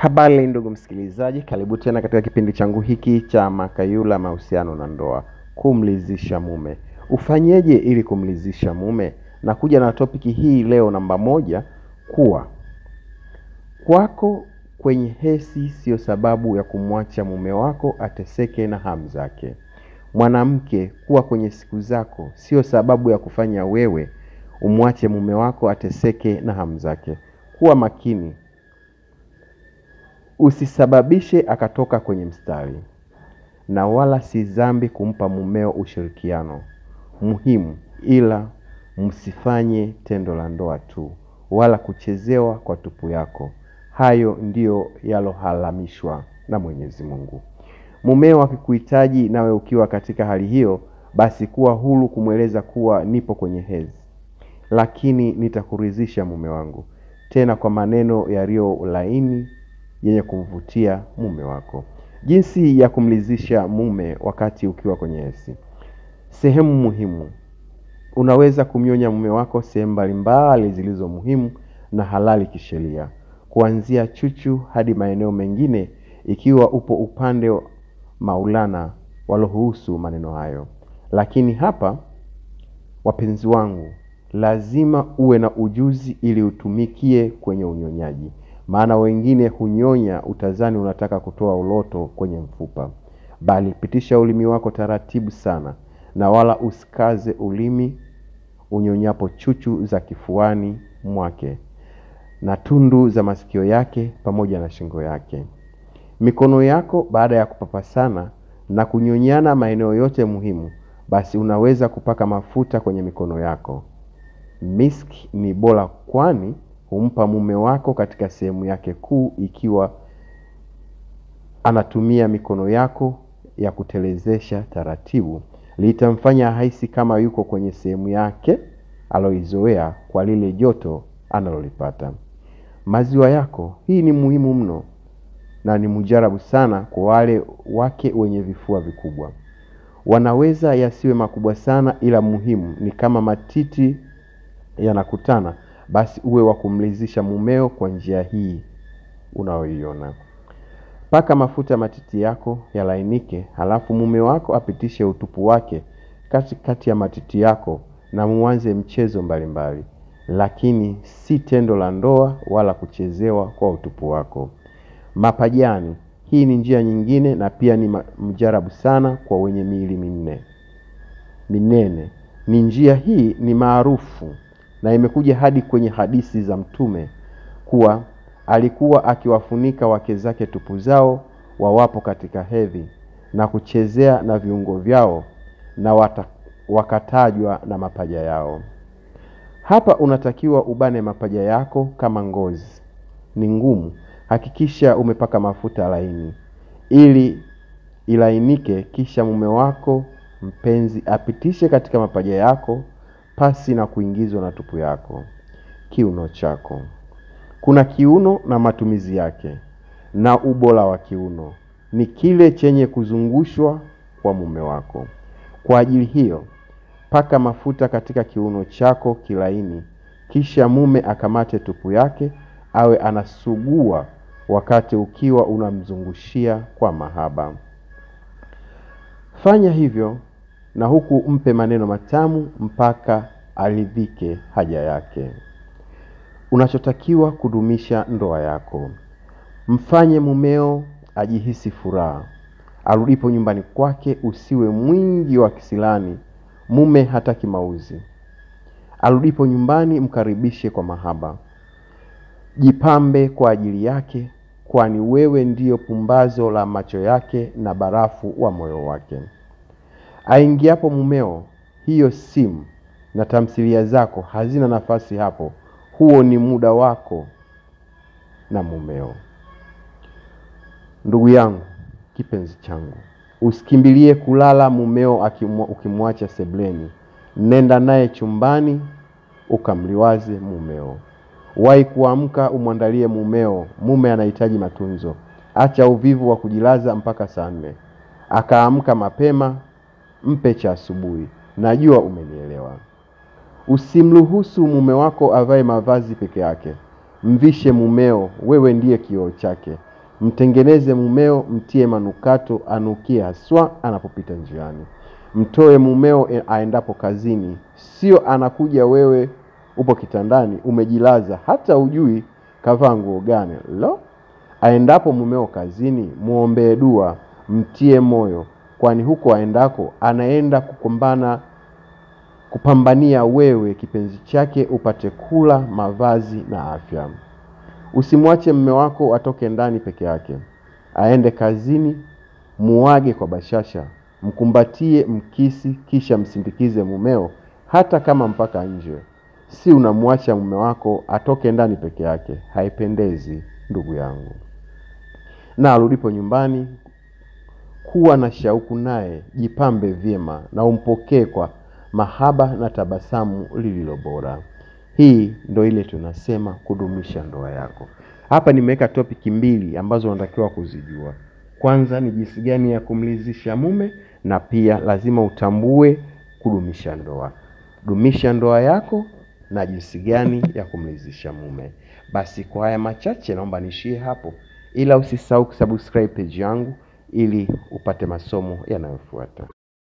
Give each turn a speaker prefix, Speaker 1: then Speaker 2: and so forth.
Speaker 1: Habari ndugu msikilizaji, karibu tena katika kipindi changu hiki cha Makayula mahusiano na ndoa. Kumridhisha mume. Ufanyeje ili kumridhisha mume? Na kuja na topiki hii leo namba 1, kuwa kwako kwenye hesi sio sababu ya kumwacha mume wako ateseke na hamu zake. Mwanamke, kuwa kwenye siku zako sio sababu ya kufanya wewe umwache mume wako ateseke na hamu zake. Kuwa makini. Usisababishe akatoka kwenye mstari, na wala si dhambi kumpa mumeo ushirikiano muhimu, ila msifanye tendo la ndoa tu wala kuchezewa kwa tupu yako. Hayo ndiyo yaloharamishwa na Mwenyezi Mungu. Mumeo akikuhitaji nawe ukiwa katika hali hiyo, basi kuwa huru kumweleza kuwa nipo kwenye hedhi, lakini nitakuridhisha mume wangu, tena kwa maneno yaliyo laini yenye kumvutia mume wako. Jinsi ya kumridhisha mume wakati ukiwa kwenye hedhi. Sehemu muhimu. Unaweza kumnyonya mume wako sehemu mbalimbali zilizo muhimu na halali kisheria, kuanzia chuchu hadi maeneo mengine, ikiwa upo upande maulana walohusu maneno hayo. Lakini hapa, wapenzi wangu, lazima uwe na ujuzi ili utumikie kwenye unyonyaji. Maana wengine hunyonya utazani unataka kutoa uloto kwenye mfupa. Bali pitisha ulimi wako taratibu sana, na wala usikaze ulimi unyonyapo chuchu za kifuani mwake na tundu za masikio yake pamoja na shingo yake. Mikono yako baada ya kupapasana na kunyonyana maeneo yote muhimu, basi unaweza kupaka mafuta kwenye mikono yako. Miski ni bora, kwani humpa mume wako katika sehemu yake kuu. Ikiwa anatumia mikono yako ya kutelezesha taratibu, litamfanya ahisi kama yuko kwenye sehemu yake aloizoea kwa lile joto analolipata. Maziwa yako, hii ni muhimu mno na ni mujarabu sana kwa wale wake wenye vifua vikubwa. Wanaweza yasiwe makubwa sana, ila muhimu ni kama matiti yanakutana, basi uwe wa kumridhisha mumeo kwa njia hii unaoiona. Paka mafuta matiti yako yalainike, halafu mume wako apitishe utupu wake kati ya matiti yako na muanze mchezo mbalimbali, lakini si tendo la ndoa wala kuchezewa kwa utupu wako. Mapajani, hii ni njia nyingine na pia ni mjarabu sana kwa wenye miili minene. Ni njia hii ni maarufu na imekuja hadi kwenye hadithi za Mtume kuwa alikuwa akiwafunika wake zake tupu zao wawapo katika hedhi na kuchezea na viungo vyao, na wakatajwa na mapaja yao. Hapa unatakiwa ubane mapaja yako. Kama ngozi ni ngumu, hakikisha umepaka mafuta laini ili ilainike, kisha mume wako mpenzi apitishe katika mapaja yako pasi na kuingizwa na tupu yako. Kiuno chako. Kuna kiuno na matumizi yake, na ubora wa kiuno ni kile chenye kuzungushwa kwa mume wako. Kwa ajili hiyo, paka mafuta katika kiuno chako kilaini, kisha mume akamate tupu yake, awe anasugua wakati ukiwa unamzungushia kwa mahaba. Fanya hivyo na huku mpe maneno matamu mpaka aridhike haja yake. Unachotakiwa kudumisha ndoa yako. Mfanye mumeo ajihisi furaha arudipo nyumbani kwake. Usiwe mwingi wa kisilani, mume hataki mauzi. Arudipo nyumbani mkaribishe kwa mahaba. Jipambe kwa ajili yake, kwani wewe ndiyo pumbazo la macho yake na barafu wa moyo wake. Aingiapo mumeo, hiyo simu na tamthilia zako hazina nafasi hapo. Huo ni muda wako na mumeo. Ndugu yangu, kipenzi changu, usikimbilie kulala mumeo ukimwacha sebleni. Nenda naye chumbani ukamliwaze mumeo. Wahi kuamka umwandalie mumeo. Mume anahitaji matunzo. Acha uvivu wa kujilaza mpaka saa 4. Akaamka mapema, mpe cha asubuhi. Najua umenielewa. Usimruhusu mume wako avae mavazi peke yake. Mvishe mumeo, wewe ndiye kioo chake. Mtengeneze mumeo, mtie manukato, anukie haswa anapopita njiani. Mtoe mumeo aendapo kazini, sio anakuja wewe upo kitandani umejilaza hata ujui kavaa nguo gani. Aendapo mumeo kazini, muombee dua, mtie moyo, kwani huko aendako anaenda kupambania wewe kipenzi chake upate kula, mavazi na afya. Usimwache mume wako atoke ndani peke yake. Aende kazini, muage kwa bashasha, mkumbatie, mkisi, kisha msindikize mumeo hata kama mpaka nje. Si unamwacha mume wako atoke ndani peke yake. Haipendezi ndugu yangu. Na arudipo nyumbani, kuwa na shauku naye, jipambe vyema na umpokee kwa mahaba na tabasamu lililo bora. Hii ndo ile tunasema kudumisha ndoa yako. Hapa nimeweka topic 2 ambazo unatakiwa kuzijua. Kwanza ni jinsi gani ya kumridhisha mume, na pia lazima utambue kudumisha ndoa. Dumisha ndoa yako na jinsi gani ya kumridhisha mume. Basi kwa haya machache naomba nishie hapo, ila usisahau kusubscribe page yangu ili upate masomo yanayofuata.